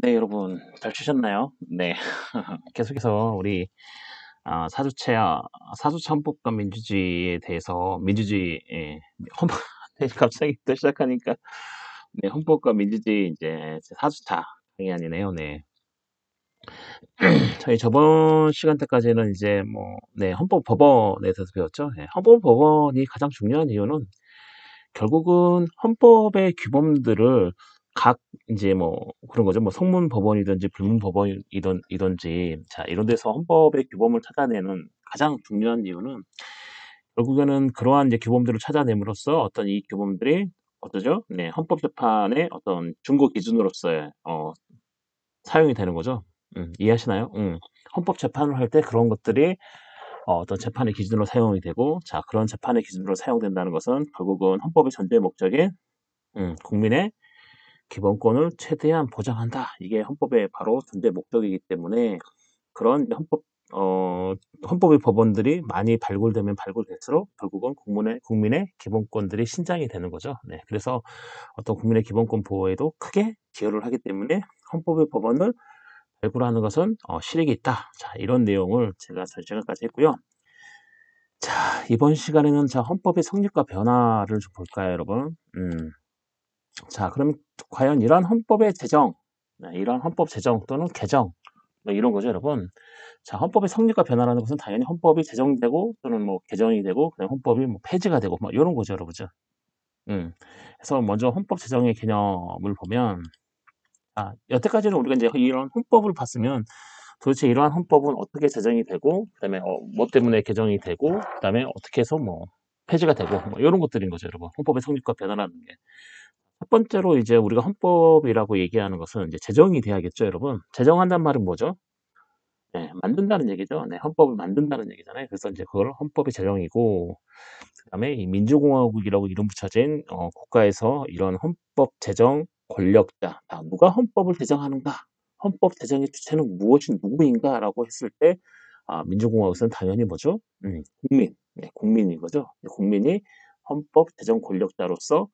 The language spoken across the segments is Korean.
네, 여러분 잘 치셨나요? 네. 계속해서 우리 사주차 헌법과 민주주의에 대해서 헌법 갑자기 또 시작하니까 네, 헌법과 민주주의 이제 사주차 강의안이네요. 네. 저희 저번 시간 때까지는 이제 헌법 법원에 대해서 배웠죠. 네, 헌법 법원이 가장 중요한 이유는 결국은 헌법의 규범들을 각 이제 그런 거죠. 성문 법원이든지 불문 법원이든지 자 이런 데서 헌법의 규범을 찾아내는 가장 중요한 이유는 결국에는 그러한 이제 규범들을 찾아냄으로써 어떤 이 규범들이 어떠죠? 네, 헌법 재판의 어떤 준거 기준으로서의 사용이 되는 거죠. 이해하시나요? 헌법 재판을 할 때 그런 것들이 어떤 재판의 기준으로 사용이 되고, 자, 그런 재판의 기준으로 사용된다는 것은 결국은 헌법의 전제 목적인 국민의 기본권을 최대한 보장한다. 이게 헌법의 바로 전제 목적이기 때문에 그런 헌법의 법원들이 많이 발굴되면 발굴될수록 결국은 국민의 기본권들이 신장이 되는 거죠. 네, 그래서 어떤 국민의 기본권 보호에도 크게 기여를 하기 때문에 헌법의 법원을 발굴하는 것은 실익이 있다. 자, 이런 내용을 제가 전 시간까지 했고요. 자, 이번 시간에는 헌법의 성립과 변화를 좀 볼까요, 여러분? 자, 그럼 과연 이러한 헌법의 제정, 이러한 헌법 제정 또는 개정, 이런 거죠, 여러분. 자, 헌법의 성립과 변화라는 것은 당연히 헌법이 제정되고 또는 개정이 되고 그다음 헌법이 폐지가 되고 이런 거죠, 여러분. 그래서 먼저 헌법 제정의 개념을 보면 여태까지는 우리가 이제 이런 헌법을 봤으면 도대체 이러한 헌법은 어떻게 제정이 되고 그다음에 뭐 때문에 개정이 되고 그다음에 어떻게 해서 폐지가 되고 이런 것들인 거죠, 여러분. 헌법의 성립과 변화라는 게. 첫 번째로 이제 우리가 헌법이라고 얘기하는 것은 이제 제정이 돼야겠죠, 여러분. 제정한다는 말은 뭐죠? 네, 만든다는 얘기죠. 네, 헌법을 만든다는 얘기잖아요. 그래서 이제 그걸 헌법의 제정이고, 그다음에 이 민주공화국이라고 이름 붙여진 국가에서 이런 헌법 제정 권력자, 누가 헌법을 제정하는가? 헌법 제정의 주체는 누구인가라고 했을 때, 민주공화국에서는 당연히 뭐죠? 국민, 네, 국민인 거죠. 국민이 헌법 제정 권력자로서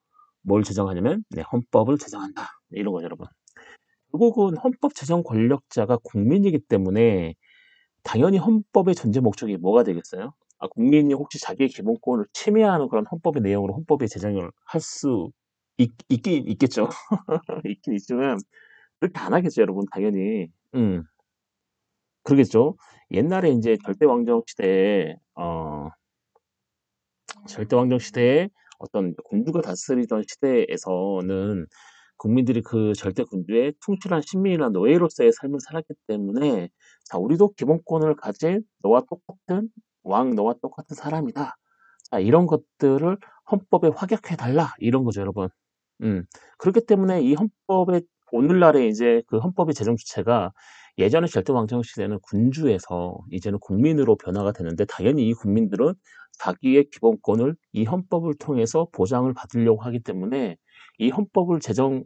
뭘 제정하냐면, 네, 헌법을 제정한다. 네, 이런 거죠, 여러분. 결국은 헌법 제정 권력자가 국민이기 때문에 당연히 헌법의 전제 목적이 뭐가 되겠어요? 국민이 혹시 자기의 기본권을 침해하는 그런 헌법의 내용으로 헌법의 제정을 할 수 있긴 있겠죠. 있긴 있지만 그렇게 안 하겠죠, 여러분. 당연히. 그러겠죠. 옛날에 이제 절대왕정 시대에 어떤 군주가 다스리던 시대에서는 국민들이 그 절대 군주의 충실한 신민이나 노예로서의 삶을 살았기 때문에 자, 우리도 기본권을 가진 너와 똑같은 사람이다. 자, 이런 것들을 헌법에 확약해 달라 이런 거죠, 여러분. 그렇기 때문에 이 헌법의 오늘날의 이제 그 헌법의 제정 주체가 예전에 절대왕정 시대는 군주에서 이제는 국민으로 변화가 되는데 당연히 이 국민들은 자기의 기본권을 이 헌법을 통해서 보장을 받으려고 하기 때문에 이 헌법을 제정을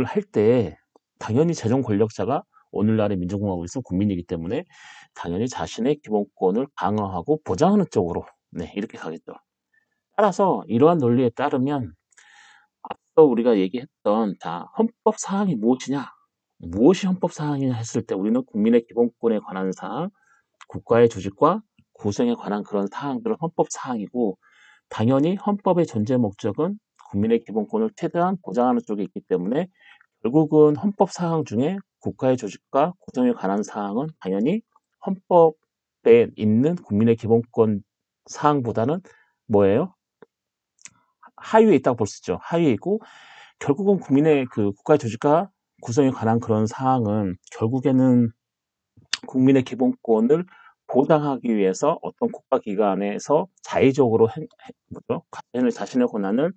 할 때 당연히 제정 권력자가 오늘날의 민주공화국에서 국민이기 때문에 당연히 자신의 기본권을 강화하고 보장하는 쪽으로 네, 이렇게 가겠죠. 따라서 이러한 논리에 따르면 앞서 우리가 얘기했던 헌법 사항이 무엇이냐? 무엇이 헌법 사항이냐 했을 때 우리는 국민의 기본권에 관한 사항, 국가의 조직과 구성에 관한 그런 사항들은 헌법 사항이고 당연히 헌법의 존재 목적은 국민의 기본권을 최대한 보장하는 쪽에 있기 때문에 결국은 헌법 사항 중에 국가의 조직과 구성에 관한 사항은 당연히 헌법에 있는 국민의 기본권 사항보다는 뭐예요? 하위에 있다고 볼 수 있죠. 하위에 있고 결국은 국민의 그 국가의 조직과 구성에 관한 그런 사항은 결국에는 국민의 기본권을 보장하기 위해서 어떤 국가기관에서 자의적으로 자신의 권한을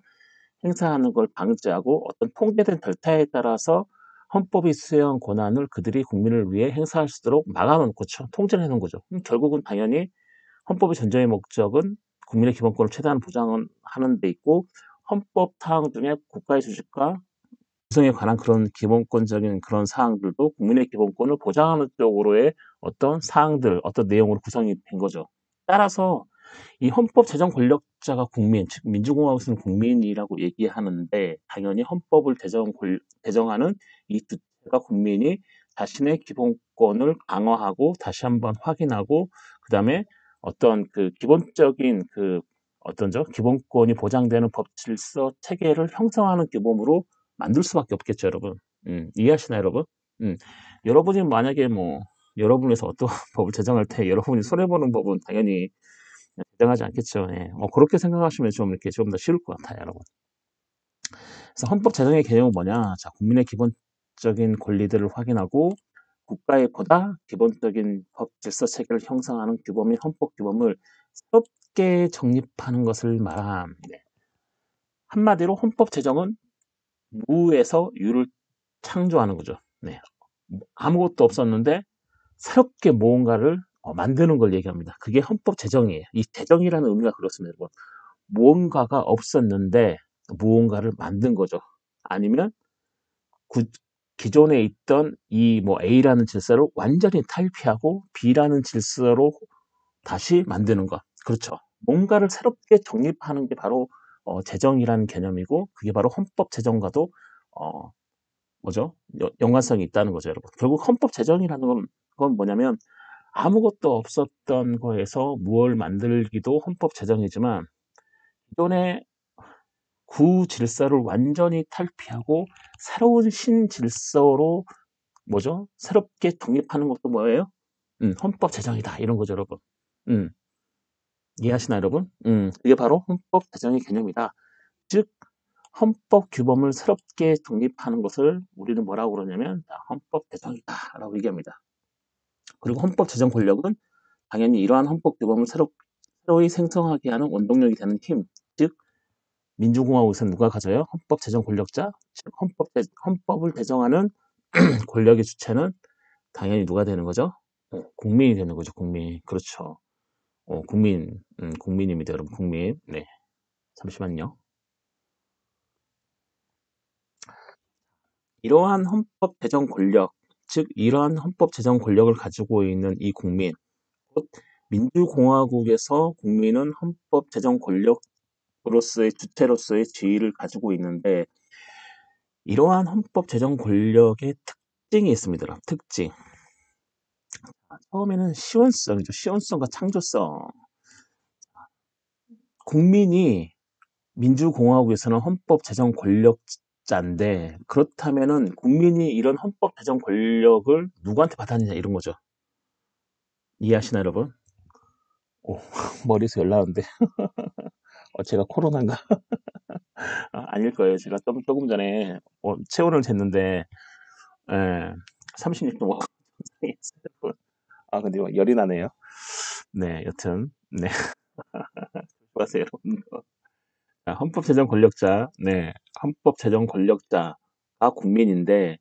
행사하는 걸 방지하고 어떤 통제된 절차에 따라서 헌법이 수여한 권한을 그들이 국민을 위해 행사할 수 있도록 막아놓고 통제를 해놓은 거죠. 결국은 당연히 헌법의 전제의 목적은 국민의 기본권을 최대한 보장하는 데 있고 헌법 사항 중에 국가의 조직과 구성에 관한 그런 기본권적인 그런 사항들도 국민의 기본권을 보장하는 쪽으로의 어떤 사항들, 어떤 내용으로 구성이 된 거죠. 따라서 이 헌법 제정 권력자가 국민, 즉 민주공화국에서는 국민이라고 얘기하는데 당연히 헌법을 제정하는 이 주체가 그러니까 국민이 자신의 기본권을 강화하고 다시 한번 확인하고 그다음에 어떤 그 기본적인 그 어떤죠? 기본권이 보장되는 법 질서 체계를 형성하는 규범으로 만들 수밖에 없겠죠, 여러분. 이해하시나요, 여러분? 음, 여러분이 만약에 뭐 여러분에서 어떤 법을 제정할 때 여러분이 손해보는 법은 당연히 제정하지 않겠죠. 예. 그렇게 생각하시면 좀 이렇게 좀 더 쉬울 것 같아요, 여러분. 그래서 헌법 제정의 개념은 뭐냐? 자, 국민의 기본적인 권리들을 확인하고 국가의 보다 기본적인 법 질서 체계를 형성하는 규범인 헌법 규범을 새롭게 정립하는 것을 말합니다. 한마디로 헌법 제정은 무에서 유를 창조하는 거죠. 네. 아무것도 없었는데 새롭게 무언가를 만드는 걸 얘기합니다. 그게 헌법 제정이에요. 이 제정이라는 의미가 그렇습니다. 여러분. 무언가가 없었는데 무언가를 만든 거죠. 아니면 기존에 있던 이 뭐 A라는 질서를 완전히 탈피하고 B라는 질서로 다시 만드는 것. 그렇죠. 뭔가를 새롭게 정립하는 게 바로 제정이라는 개념이고 그게 바로 헌법 제정과도 어, 뭐죠? 연관성이 있다는 거죠, 여러분. 결국 헌법 제정이라는 건 뭐냐면 아무것도 없었던 거에서 무엇을 만들기도 헌법 제정이지만 기존의 구 질서를 완전히 탈피하고 새로운 신질서로 뭐죠? 새롭게 독립하는 것도 뭐예요? 헌법 제정이다. 이런 거죠, 여러분. 음, 이해하시나요, 여러분? 그게 바로 헌법 제정의 개념이다. 즉, 헌법 규범을 새롭게 독립하는 것을 우리는 뭐라고 그러냐면 헌법 제정이다. 라고 얘기합니다. 그리고 헌법 제정 권력은 당연히 이러한 헌법 규범을 새로이 생성하게 하는 원동력이 되는 힘, 즉 민주공화국에서는 누가 가져요? 헌법 제정 권력자, 즉 헌법을 제정하는 권력의 주체는 당연히 누가 되는 거죠? 국민이 되는 거죠, 국민. 그렇죠. 국민입니다, 여러분. 국민. 네. 잠시만요. 이러한 헌법 제정 권력, 즉 이러한 헌법 제정 권력을 가지고 있는 이 국민, 곧 민주공화국에서 국민은 헌법 제정 권력으로서의 주체로서의 지위를 가지고 있는데 이러한 헌법 제정 권력의 특징이 있습니다. 특징. 처음에는 시원성이죠. 시원성과 창조성. 국민이 민주공화국에서는 헌법 제정 권력자인데 그렇다면은 국민이 이런 헌법 제정 권력을 누구한테 받았느냐 이런 거죠. 이해하시나요, 여러분? 오, 머리에서 열 나는데 제가 코로나인가? 아닐 거예요. 제가 조금 전에 체온을 쟀는데 36.5. 근데 열이 나네요. 네, 여튼 네, 수고하세요, 여러분. 헌법 제정 권력자, 네, 헌법 제정 권력자가 국민인데,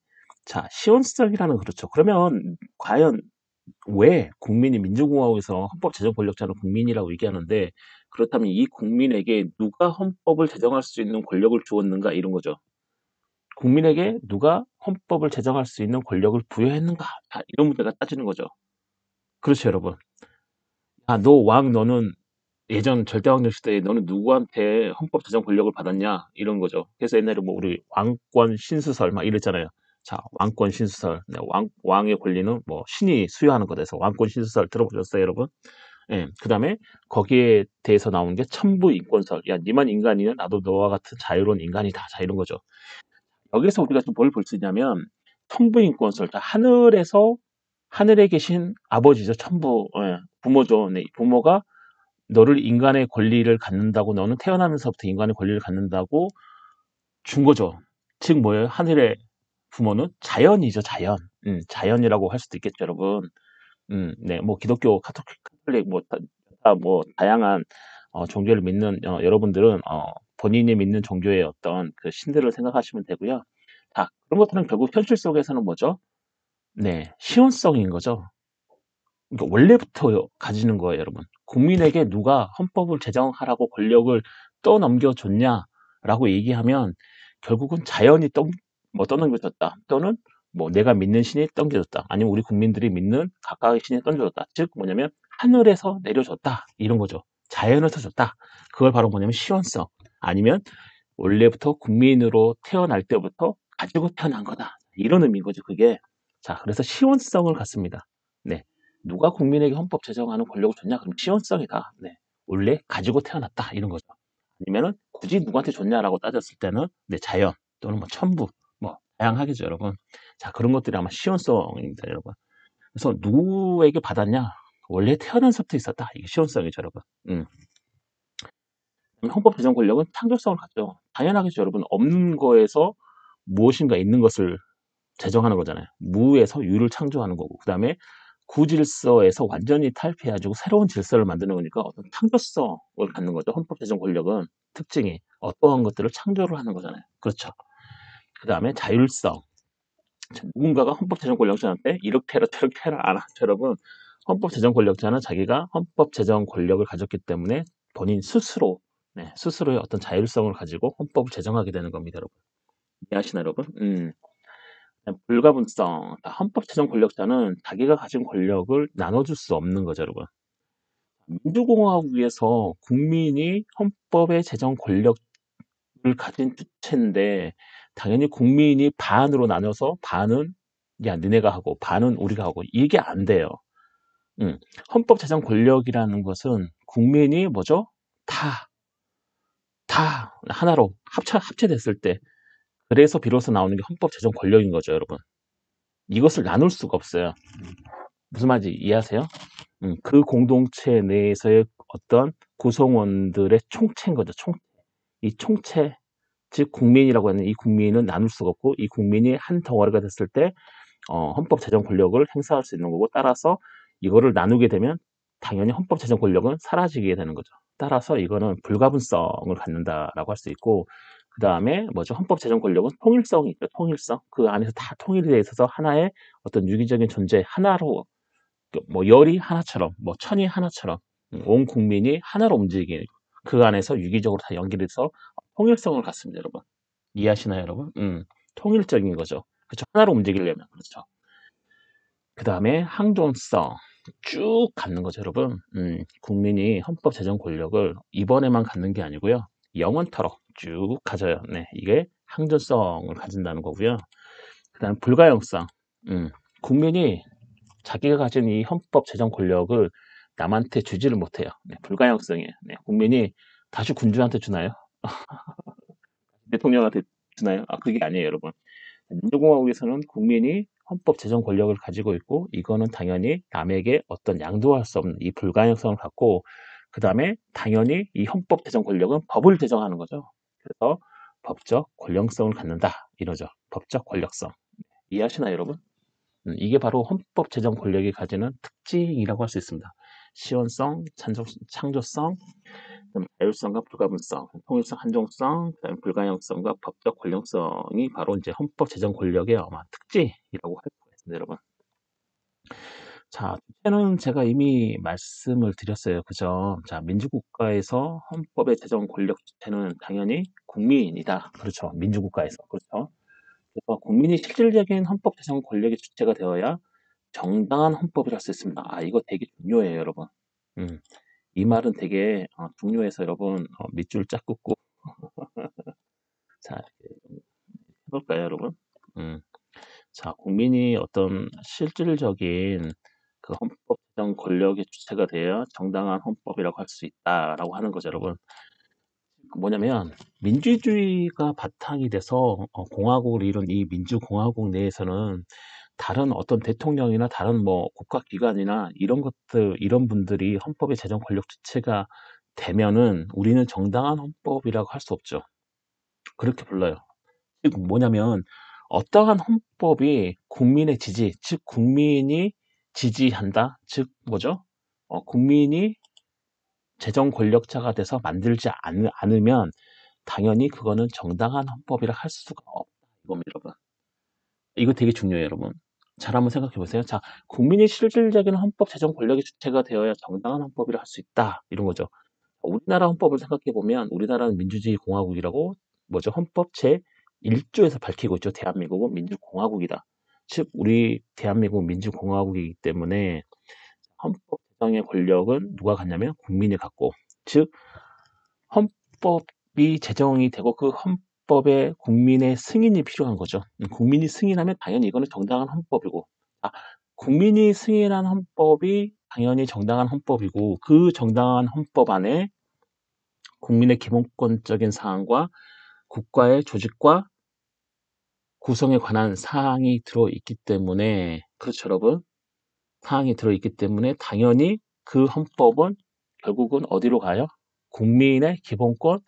자, 시온성이라는 그렇죠. 그러면 과연 왜 국민이 민주공화국에서 헌법 제정 권력자는 국민이라고 얘기하는데, 그렇다면 이 국민에게 누가 헌법을 제정할 수 있는 권력을 주었는가 이런 거죠. 국민에게 누가 헌법을 제정할 수 있는 권력을 부여했는가 이런 문제가 따지는 거죠. 그렇죠, 여러분. 너는 예전 절대왕정 시대에 너는 누구한테 헌법 제정 권력을 받았냐 이런 거죠. 그래서 옛날에 뭐 우리 왕권 신수설 막 이랬잖아요. 자, 왕권 신수설, 네, 왕의 권리는 뭐 신이 수여하는 것에서 왕권 신수설 들어보셨어요, 여러분? 예, 그다음에 거기에 대해서 나오는 게 첨부 인권설. 야, 니만 인간이면 나도 너와 같은 자유로운 인간이다. 자, 이런 거죠. 여기서 우리가 좀 뭘 볼 수 있냐면 첨부 인권설. 자, 하늘에 계신 아버지죠, 첨부, 부모죠. 네, 부모가 너를 인간의 권리를 갖는다고 너는 태어나면서부터 인간의 권리를 갖는다고 준 거죠. 즉 뭐예요? 하늘의 부모는 자연이죠, 자연. 자연이라고 할 수도 있겠죠, 여러분. 네, 뭐 기독교, 카톨릭, 뭐 다양한 종교를 믿는 여러분들은 본인이 믿는 종교의 어떤 그 신들을 생각하시면 되고요. 자, 그런 것들은 결국 현실 속에서는 뭐죠? 네, 시온성인 거죠. 그러니까 원래부터 가지는 거예요, 여러분. 국민에게 누가 헌법을 제정하라고 권력을 떠넘겨줬냐라고 얘기하면 결국은 자연이 떠넘겨줬다. 또는 뭐 내가 믿는 신이 떠넘겨줬다. 아니면 우리 국민들이 믿는 각각의 신이 떠넘겨줬다. 즉 뭐냐면 하늘에서 내려줬다. 이런 거죠. 자연에서 줬다. 그걸 바로 뭐냐면 시원성. 아니면 원래부터 국민으로 태어날 때부터 가지고 태어난 거다. 이런 의미인 거죠, 그게. 자, 그래서 시원성을 갖습니다. 네. 누가 국민에게 헌법 제정하는 권력을 줬냐? 그럼 시원성이다. 네. 원래 가지고 태어났다. 이런 거죠. 아니면은 굳이 누구한테 줬냐라고 따졌을 때는 네, 자연 또는 뭐 천부 뭐 다양하겠죠, 여러분. 자, 그런 것들이 아마 시원성입니다, 여러분. 그래서 누구에게 받았냐? 원래 태어난서부터 있었다. 이게 시원성이죠, 여러분. 헌법 제정 권력은 창조성을 갖죠. 당연하겠죠, 여러분. 없는 거에서 무엇인가 있는 것을 제정하는 거잖아요. 무에서 유를 창조하는 거고, 그 다음에 구질서에서 완전히 탈피해가지고 새로운 질서를 만드는 거니까 어떤 창조성을 갖는 거죠. 헌법 제정 권력은 특징이 어떠한 것들을 창조를 하는 거잖아요. 그렇죠. 그 다음에 자율성. 누군가가 헌법 제정 권력자한테 이렇게 해라 저렇게 해라 안 하죠, 여러분. 헌법 제정 권력자는 자기가 헌법 제정 권력을 가졌기 때문에 본인 스스로 스스로의 어떤 자율성을 가지고 헌법을 제정하게 되는 겁니다, 여러분. 이해하시나요, 여러분? 불가분성. 헌법 제정 권력자는 자기가 가진 권력을 나눠줄 수 없는 거죠, 여러분. 민주공화국에서 국민이 헌법의 제정 권력을 가진 주체인데 당연히 국민이 반으로 나눠서 반은 야 니네가 하고 반은 우리가 하고 이게 안 돼요. 헌법 제정 권력이라는 것은 국민이 뭐죠? 다 하나로 합체됐을 때 그래서 비로소 나오는 게 헌법 제정 권력인 거죠, 여러분. 이것을 나눌 수가 없어요. 무슨 말인지 이해하세요? 그 공동체 내에서의 어떤 구성원들의 총체인 거죠. 이 총체, 즉 국민이라고 하는 이 국민은 나눌 수가 없고 이 국민이 한 덩어리가 됐을 때 헌법 제정 권력을 행사할 수 있는 거고 따라서 이거를 나누게 되면 당연히 헌법 제정 권력은 사라지게 되는 거죠. 따라서 이거는 불가분성을 갖는다라고 할 수 있고 그 다음에 뭐죠? 헌법 제정 권력은 통일성이 있죠. 통일성. 그 안에서 다 통일이 되어 있어서 하나의 어떤 유기적인 존재 하나로 뭐 열이 하나처럼 뭐 천이 하나처럼 온 국민이 하나로 움직이는 그 안에서 유기적으로 다 연결해서 통일성을 갖습니다, 여러분. 이해하시나요, 여러분? 통일적인 거죠. 그렇죠. 하나로 움직이려면 그렇죠. 그 다음에 항존성 쭉 갖는 거죠, 여러분. 국민이 헌법 제정 권력을 이번에만 갖는 게 아니고요. 영원토록 쭉 가져요. 네, 이게 항존성을 가진다는 거고요. 그 다음 불가역성. 국민이 자기가 가진 이 헌법 제정 권력을 남한테 주지를 못해요. 네, 불가역성이에요. 네, 국민이 다시 군주한테 주나요? 대통령한테 주나요? 그게 아니에요, 여러분. 민주공화국에서는 국민이 헌법 제정 권력을 가지고 있고 이거는 당연히 남에게 어떤 양도할 수 없는 이 불가역성을 갖고 그 다음에 당연히 이 헌법 제정 권력은 법을 제정하는 거죠. 그래서 법적 권력성을 갖는다 이러죠. 법적 권력성. 이해하시나요, 여러분? 이게 바로 헌법 제정 권력이 가지는 특징이라고 할 수 있습니다. 시원성, 창조성, 자율성과 불가분성, 통일성, 한정성, 불가역성과 법적 권력성이 바로 이제 헌법 제정 권력의 아마 특징이라고 할 수가 있습니다, 여러분. 자, 주체는 제가 이미 말씀을 드렸어요. 그죠? 자, 민주국가에서 헌법의 제정 권력 주체는 당연히 국민이다. 그렇죠. 민주국가에서. 그렇죠. 그래서 국민이 실질적인 헌법 제정 권력의 주체가 되어야 정당한 헌법을 할 수 있습니다. 이거 되게 중요해요, 여러분. 이 말은 되게 중요해서 여러분 밑줄 짝 긋고 자 해볼까요, 여러분? 자, 국민이 어떤 실질적인 그 헌법 제정 권력의 주체가 되어야 정당한 헌법이라고 할 수 있다라고 하는 거죠, 여러분. 뭐냐면 민주주의가 바탕이 돼서 공화국을 이룬 이 민주공화국 내에서는 다른 어떤 대통령이나 다른 뭐 국가기관이나 이런 것들, 이런 분들이 헌법의 제정 권력 주체가 되면은 우리는 정당한 헌법이라고 할 수 없죠. 그렇게 불러요. 즉 뭐냐면 어떠한 헌법이 국민의 지지, 즉 국민이 지지한다, 즉 뭐죠? 국민이 제정 권력자가 돼서 만들지 않으면 당연히 그거는 정당한 헌법이라 할 수가 없다. 이겁니다, 여러분. 이거 되게 중요해요, 여러분. 잘 한번 생각해 보세요. 자, 국민이 실질적인 헌법 제정 권력의 주체가 되어야 정당한 헌법이라 할 수 있다. 이런 거죠. 우리나라 헌법을 생각해 보면 우리나라는 민주주의 공화국이라고 뭐죠? 헌법 제 1조에서 밝히고 있죠. 대한민국은 민주공화국이다. 즉 우리 대한민국 민주공화국이기 때문에 헌법 제정의 권력은 누가 갖냐면 국민이 갖고 즉 헌법이 제정이 되고 그 헌법에 국민의 승인이 필요한 거죠. 국민이 승인하면 당연히 이거는 정당한 헌법이고, 아, 국민이 승인한 헌법이 당연히 정당한 헌법이고, 그 정당한 헌법 안에 국민의 기본권적인 사항과 국가의 조직과 구성에 관한 사항이 들어있기 때문에, 그렇죠, 여러분? 사항이 들어있기 때문에 당연히 그 헌법은 결국은 어디로 가요? 국민의 기본권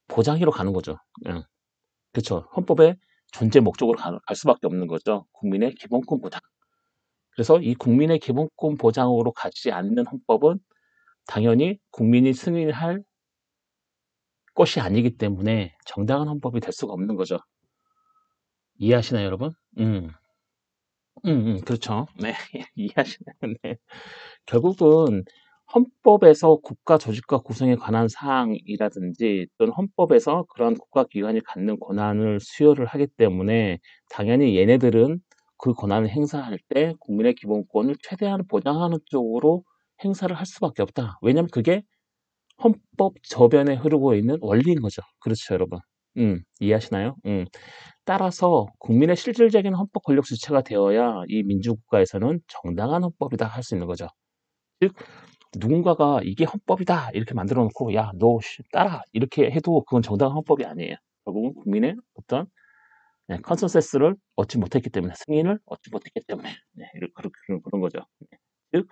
보장으로 가는 거죠. 그렇죠. 헌법의 존재 목적으로 갈 수밖에 없는 거죠. 국민의 기본권 보장. 그래서 이 국민의 기본권 보장으로 가지 않는 헌법은 당연히 국민이 승인할 것이 아니기 때문에 정당한 헌법이 될 수가 없는 거죠. 이해하시나요, 여러분? 그렇죠. 네, 이해하시나요? 네. 결국은 헌법에서 국가 조직과 구성에 관한 사항이라든지 또는 헌법에서 그런 국가기관이 갖는 권한을 수여를 하기 때문에 당연히 얘네들은 그 권한을 행사할 때 국민의 기본권을 최대한 보장하는 쪽으로 행사를 할 수밖에 없다. 왜냐하면 그게 헌법 저변에 흐르고 있는 원리인 거죠. 그렇죠, 여러분? 이해하시나요? 따라서 국민의 실질적인 헌법 권력 주체가 되어야 이 민주국가에서는 정당한 헌법이다 할 수 있는 거죠. 즉 누군가가 이게 헌법이다 이렇게 만들어 놓고 야, 너 따라 이렇게 해도 그건 정당한 헌법이 아니에요. 결국은 국민의 어떤 컨센서스를 얻지 못했기 때문에, 승인을 얻지 못했기 때문에 그런 거죠. 즉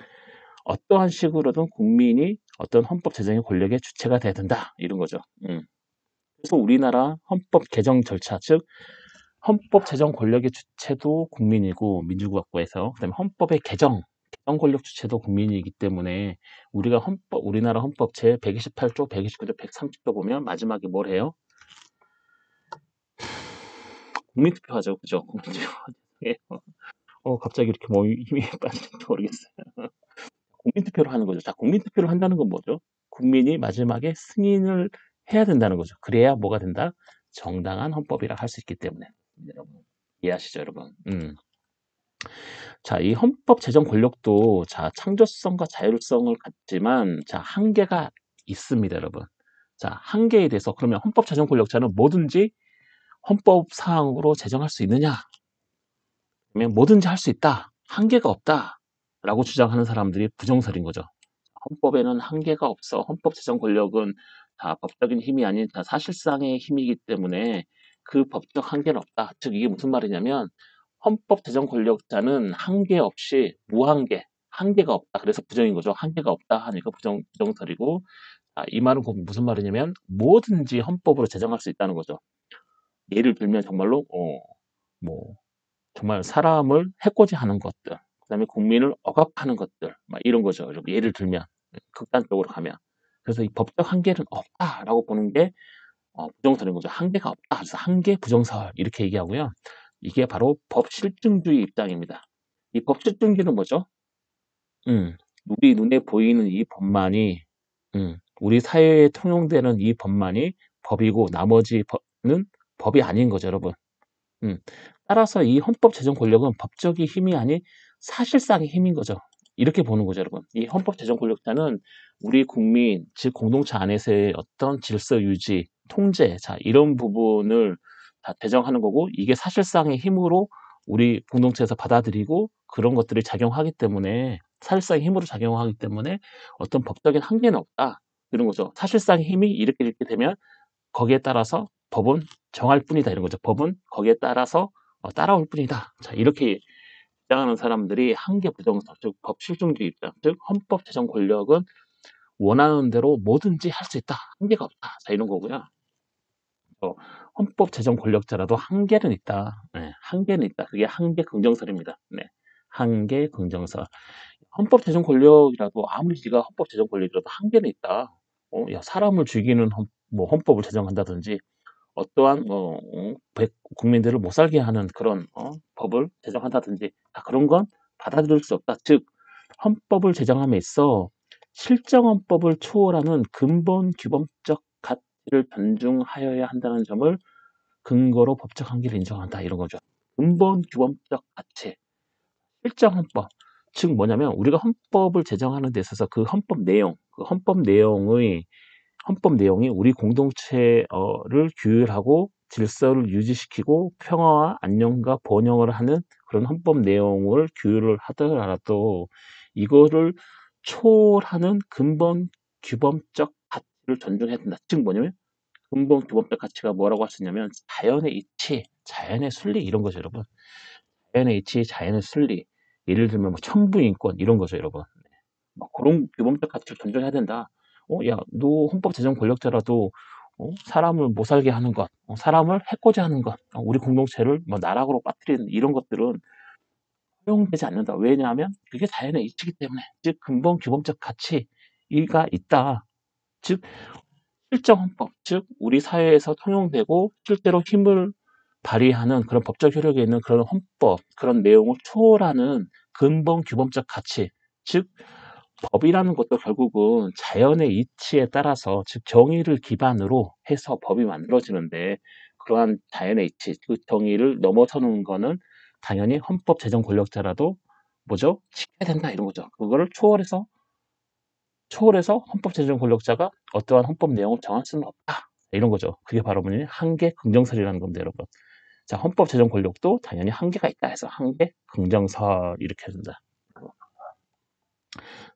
어떠한 식으로든 국민이 어떤 헌법 제정의 권력의 주체가 돼야 된다 이런 거죠. 그래서 우리나라 헌법 개정 절차, 즉 헌법 제정 권력의 주체도 국민이고 민주국가에서, 그다음에 헌법의 개정 권력 주체도 국민이기 때문에 우리나라 헌법 제 128조, 129조, 130조 보면 마지막에 뭘 해요? 국민투표 하죠, 그죠? 국민투표. 예. 갑자기 이렇게 뭐 힘이 빠지는지 모르겠어요. 국민투표를 하는 거죠. 자, 국민투표를 한다는 건 뭐죠? 국민이 마지막에 승인을 해야 된다는 거죠. 그래야 뭐가 된다? 정당한 헌법이라 할 수 있기 때문에. 여러분 이해하시죠, 여러분? 자, 이 헌법 제정 권력도 자, 창조성과 자율성을 갖지만 자, 한계가 있습니다, 여러분. 자, 한계에 대해서 그러면 헌법 제정 권력자는 뭐든지 헌법 사항으로 제정할 수 있느냐? 그러면 뭐든지 할 수 있다. 한계가 없다라고 주장하는 사람들이 부정설인 거죠. 헌법에는 한계가 없어. 헌법 제정 권력은 다 법적인 힘이 아닌 다 사실상의 힘이기 때문에 그 법적 한계는 없다. 즉 이게 무슨 말이냐면 헌법 제정 권력자는 한계 없이 무한계, 한계가 없다. 그래서 부정인 거죠. 한계가 없다 하니까 부정설이고, 이 말은 곧 무슨 말이냐면 뭐든지 헌법으로 제정할 수 있다는 거죠. 예를 들면 정말로 뭐 정말 사람을 해코지하는 것들, 그다음에 국민을 억압하는 것들, 막 이런 거죠. 여러분, 예를 들면 극단적으로 가면. 그래서 이 법적 한계는 없다라고 보는 게 부정설인 거죠. 한계가 없다. 그래서 한계 부정설 이렇게 얘기하고요. 이게 바로 법실증주의 입장입니다. 이 법실증주의는 뭐죠? 우리 눈에 보이는 이 법만이, 우리 사회에 통용되는 이 법만이 법이고 나머지 법은 법이 아닌 거죠, 여러분. 따라서 이 헌법 제정 권력은 법적인 힘이 아닌 사실상의 힘인 거죠. 이렇게 보는 거죠, 여러분. 이 헌법 제정 권력자는 우리 국민, 즉 공동체 안에서의 어떤 질서 유지, 통제, 자, 이런 부분을 다 제정하는 거고, 이게 사실상의 힘으로 우리 공동체에서 받아들이고 그런 것들이 작용하기 때문에, 사실상의 힘으로 작용하기 때문에 어떤 법적인 한계는 없다. 이런 거죠. 사실상의 힘이 이렇게 되면 거기에 따라서 법은 정할 뿐이다 이런 거죠. 법은 거기에 따라서 따라올 뿐이다. 자, 이렇게 주장하는 사람들이 한계 부정설, 즉 법실증주의 입장, 즉 헌법 제정 권력은 원하는 대로 뭐든지 할 수 있다. 한계가 없다. 자, 이런 거고요. 헌법 제정 권력자라도 한계는 있다. 네, 한계는 있다. 그게 한계 긍정설입니다. 네, 한계 긍정설. 헌법 제정 권력이라도 아무리 네가 헌법 제정 권력이라도 한계는 있다. 야, 사람을 죽이는 헌법을 제정한다든지 어떠한 국민들을 못 살게 하는 그런 법을 제정한다든지 그런 건 받아들일 수 없다. 즉 헌법을 제정함에 있어 실정헌법을 초월하는 근본 규범적 가치를 존중하여야 한다는 점을 근거로 법적 한계를 인정한다 이런 거죠. 근본 규범적 가치, 실정헌법. 즉 뭐냐면 우리가 헌법을 제정하는 데 있어서 그 헌법 내용이 우리 공동체를 규율하고 질서를 유지시키고 평화와 안녕과 번영을 하는 그런 헌법 내용을 규율을 하더라도 이거를 초월하는 근본 규범적 가치를 존중해야 된다. 즉 뭐냐면 근본 규범적 가치가 뭐라고 할 수 있냐면 자연의 이치, 자연의 순리 이런 거죠, 여러분. 자연의 이치, 자연의 순리. 예를 들면 뭐 천부인권 이런 거죠, 여러분. 막 그런 규범적 가치를 존중해야 된다. 야, 너 헌법 제정 권력자라도 사람을 못 살게 하는 것, 사람을 해코지 하는 것, 우리 공동체를 뭐 나락으로 빠뜨리는 이런 것들은 허용되지 않는다. 왜냐하면 그게 자연의 이치이기 때문에, 즉 근본 규범적 가치가 있다. 즉 실정 헌법, 즉 우리 사회에서 통용되고 실제로 힘을 발휘하는 그런 법적 효력이 있는 그런 헌법, 그런 내용을 초월하는 근본 규범적 가치, 즉 법이라는 것도 결국은 자연의 이치에 따라서, 즉 정의를 기반으로 해서 법이 만들어지는데 그러한 자연의 이치, 그 정의를 넘어서는 거는 당연히 헌법 제정 권력자라도 뭐죠? 지켜야 된다 이런 거죠. 그거를 초월해서 헌법 제정 권력자가 어떠한 헌법 내용을 정할 수는 없다. 이런 거죠. 그게 바로 뭐냐면 한계 긍정설이라는 겁니다, 여러분. 자, 헌법 제정 권력도 당연히 한계가 있다 해서 한계 긍정설 이렇게 해야 된다.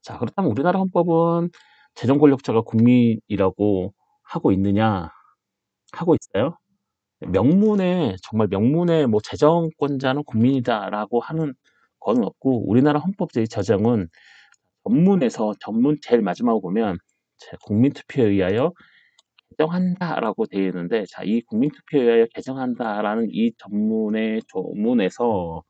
자, 그렇다면 우리나라 헌법은 제정 권력자가 국민이라고 하고 있느냐? 하고 있어요. 명문에, 정말 명문에 뭐 제정권자는 국민이다라고 하는 건 없고, 우리나라 헌법제의 제정은 전문에서 전문 제일 마지막으로 보면 국민투표에 의하여 개정한다라고 되어 있는데, 자, 이 국민투표에 의하여 개정한다라는 이 전문의 조문에서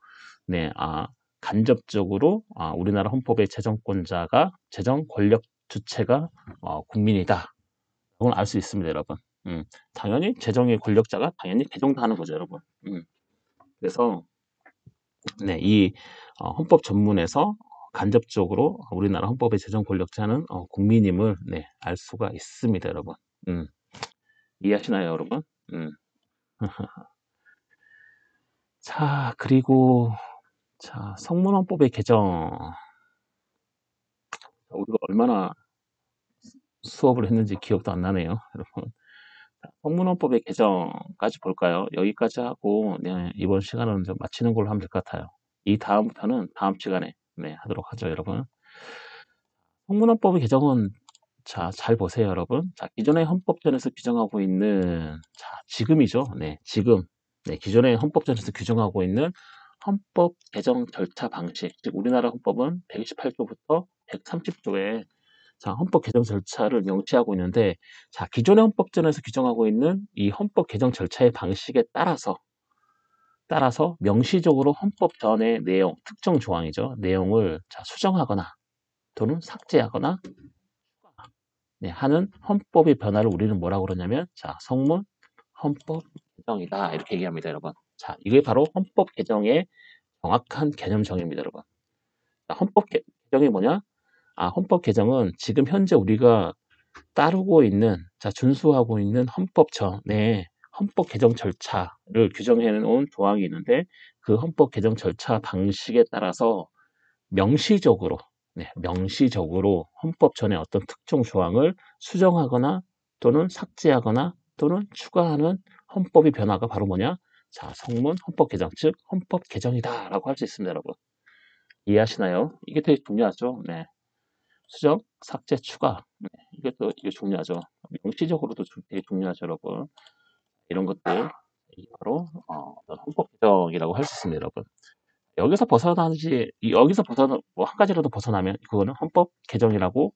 간접적으로 우리나라 헌법의 제정권자가 제정 권력 주체가 국민이다. 그걸 알 수 있습니다, 여러분. 당연히 제정의 권력자가 당연히 개정도 하는 거죠, 여러분. 그래서 이 헌법 전문에서 간접적으로 우리나라 헌법의 제정 권력자는 국민임을 알 수가 있습니다, 여러분. 이해하시나요, 여러분? 자, 그리고 성문헌법의 개정. 우리가 얼마나 수업을 했는지 기억도 안 나네요, 여러분. 성문헌법의 개정까지 볼까요? 여기까지 하고 이번 시간은 좀 마치는 걸로 하면 될 것 같아요. 이 다음부터는 다음 시간에 하도록 하죠, 여러분. 성문헌법의 개정은 잘 보세요, 여러분. 기존의 헌법전에서 규정하고 있는 지금이죠. 지금 기존의 헌법전에서 규정하고 있는 헌법 개정 절차 방식, 즉 우리나라 헌법은 128조부터 130조에 헌법 개정 절차를 명시하고 있는데, 기존의 헌법전에서 규정하고 있는 이 헌법 개정 절차의 방식에 따라서 명시적으로 헌법전의 내용, 특정 조항이죠. 내용을 수정하거나 또는 삭제하거나 하는 헌법의 변화를 우리는 뭐라고 그러냐면 성문 헌법 개정이다 이렇게 얘기합니다, 여러분. 이게 바로 헌법 개정의 정확한 개념 정의입니다, 여러분. 헌법 개정이 뭐냐? 헌법 개정은 지금 현재 우리가 따르고 있는, 준수하고 있는 헌법전의 헌법 개정 절차를 규정해 놓은 조항이 있는데, 그 헌법 개정 절차 방식에 따라서 명시적으로 헌법전의 어떤 특정 조항을 수정하거나 또는 삭제하거나 또는 추가하는 헌법의 변화가 바로 뭐냐? 성문 헌법 개정, 즉 헌법 개정이다라고 할 수 있습니다, 여러분. 이해하시나요? 이게 되게 중요하죠. 수정, 삭제, 추가. 이게 중요하죠. 명시적으로도 되게 중요하죠, 여러분. 이런 것들 바로 헌법 개정이라고 할 수 있습니다, 여러분. 여기서 뭐 한 가지라도 벗어나면 그거는 헌법 개정이라고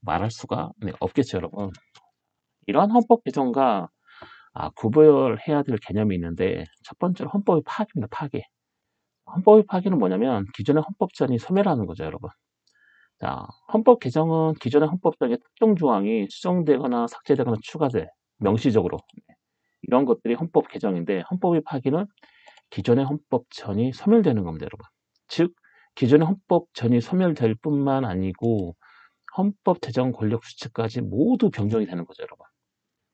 말할 수가 없겠죠, 여러분. 이러한 헌법 개정과 구별해야 될 개념이 있는데, 첫 번째로 헌법의 파기입니다, 파기. 헌법의 파기는 뭐냐면 기존의 헌법전이 소멸하는 거죠, 여러분. 헌법 개정은 기존의 헌법전의 특정 조항이 수정되거나 삭제되거나 추가돼, 명시적으로. 이런 것들이 헌법 개정인데, 헌법의 파기는 기존의 헌법전이 소멸되는 겁니다, 여러분. 즉, 기존의 헌법전이 소멸될 뿐만 아니고 헌법 제정 권력 주체까지 모두 변경이 되는 거죠, 여러분.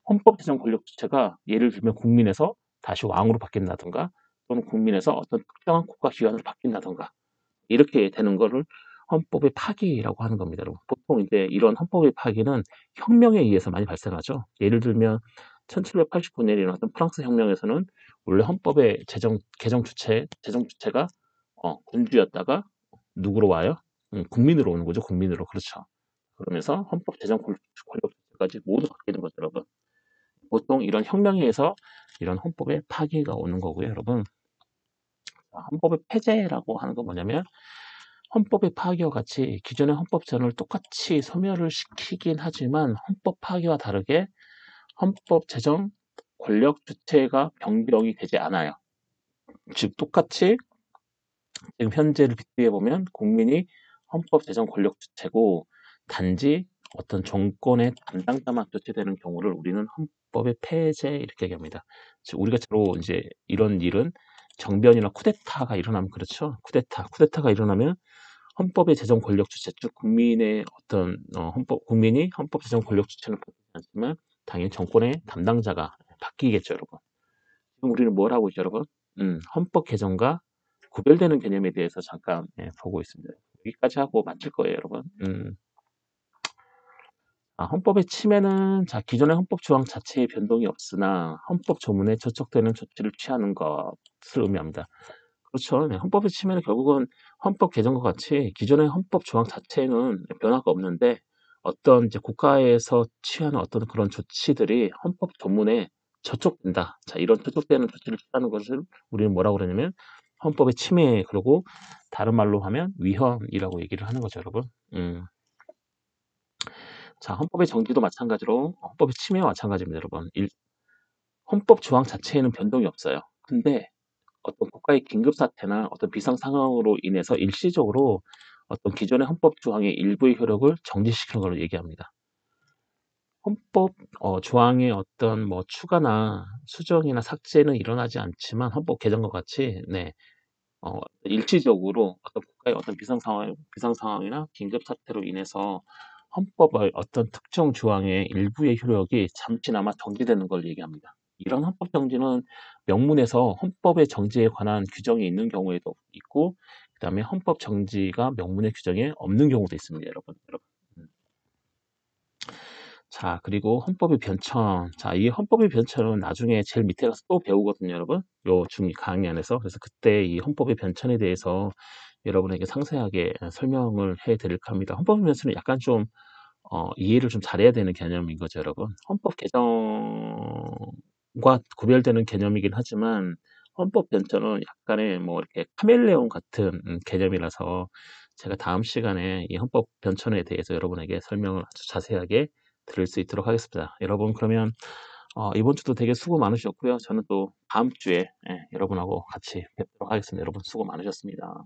헌법 제정 권력 주체가 예를 들면 국민에서 다시 왕으로 바뀐다든가 또는 국민에서 어떤 특정한 국가 기관으로 바뀐다든가 이렇게 되는 거를 헌법의 파기라고 하는 겁니다, 여러분. 보통 이제 이런 헌법의 파기는 혁명에 의해서 많이 발생하죠. 예를 들면 1789년에 일어났던 프랑스 혁명에서는 원래 헌법의 개정 주체가 군주였다가 누구로 와요? 국민으로 오는 거죠. 국민으로. 그렇죠. 그러면서 헌법 제정 권력주체까지 모두 바뀌는 거죠, 여러분. 보통 이런 혁명에 의해서 이런 헌법의 파기가 오는 거고요, 여러분. 헌법의 폐재라고 하는 건 뭐냐면 헌법의 파기와 같이 기존의 헌법 제정을 똑같이 소멸을 시키긴 하지만 헌법 파기와 다르게 헌법 제정 권력 주체가 변경이 되지 않아요. 즉 똑같이 지금 현재를 비교해 보면 국민이 헌법 제정 권력 주체고 단지 어떤 정권의 담당자만 교체되는 경우를 우리는 헌법의 폐재 이렇게 얘기합니다. 즉 우리가 주로 이제 이런 일은 정변이나 쿠데타가 일어나면 그렇죠. 쿠데타가 일어나면 헌법의 제정 권력 주체, 즉 국민의 어떤 국민이 헌법 제정 권력 주체는 바뀌지 않지만 당연히 정권의 담당자가 바뀌겠죠, 여러분. 지금 우리는 뭘 하고 있죠, 여러분? 헌법 개정과 구별되는 개념에 대해서 잠깐 보고 있습니다. 여기까지 하고 마칠 거예요, 여러분. 헌법의 침해는 기존의 헌법 조항 자체의 변동이 없으나 헌법 조문에 저촉되는 조치를 취하는 것을 의미합니다. 그렇죠. 네, 헌법의 침해는 결국은 헌법 개정과 같이 기존의 헌법 조항 자체에는 변화가 없는데 어떤 이제 국가에서 취하는 어떤 그런 조치들이 헌법 조문에 저촉된다. 자, 이런 저촉되는 조치를 취하는 것을 우리는 뭐라고 그러냐면 헌법의 침해, 그리고 다른 말로 하면 위헌이라고 얘기를 하는 거죠, 여러분. 자, 헌법의 정지도 마찬가지로 헌법의 침해와 마찬가지입니다, 여러분. 헌법 조항 자체에는 변동이 없어요. 근데 어떤 국가의 긴급 사태나 어떤 비상 상황으로 인해서 일시적으로 어떤 기존의 헌법 조항의 일부의 효력을 정지시키는 걸 얘기합니다. 헌법 조항의 어떤 뭐 추가나 수정이나 삭제는 일어나지 않지만 헌법 개정과 같이 일시적으로 어떤 국가의 어떤 비상 상황이나 긴급 사태로 인해서 헌법의 어떤 특정 조항의 일부의 효력이 잠시나마 정지되는 걸 얘기합니다. 이런 헌법 정지는 명문에서 헌법의 정지에 관한 규정이 있는 경우에도 있고, 그다음에 헌법 정지가 명문의 규정에 없는 경우도 있습니다, 여러분. 자, 그리고 헌법의 변천. 자, 이 헌법의 변천은 나중에 제일 밑에 가서 또 배우거든요, 여러분. 요 강의 안에서. 그래서 그때 이 헌법의 변천에 대해서 여러분에게 상세하게 설명을 해드릴까 합니다. 헌법의 변천은 약간 좀 이해를 좀 잘해야 되는 개념인 거죠, 여러분. 헌법 개정과 구별되는 개념이긴 하지만 헌법 변천은 약간의 뭐 이렇게 카멜레온 같은 개념이라서 제가 다음 시간에 이 헌법 변천에 대해서 여러분에게 설명을 아주 자세하게 드릴 수 있도록 하겠습니다. 여러분, 그러면 이번 주도 되게 수고 많으셨고요. 저는 또 다음 주에 여러분하고 같이 뵙도록 하겠습니다. 여러분 수고 많으셨습니다.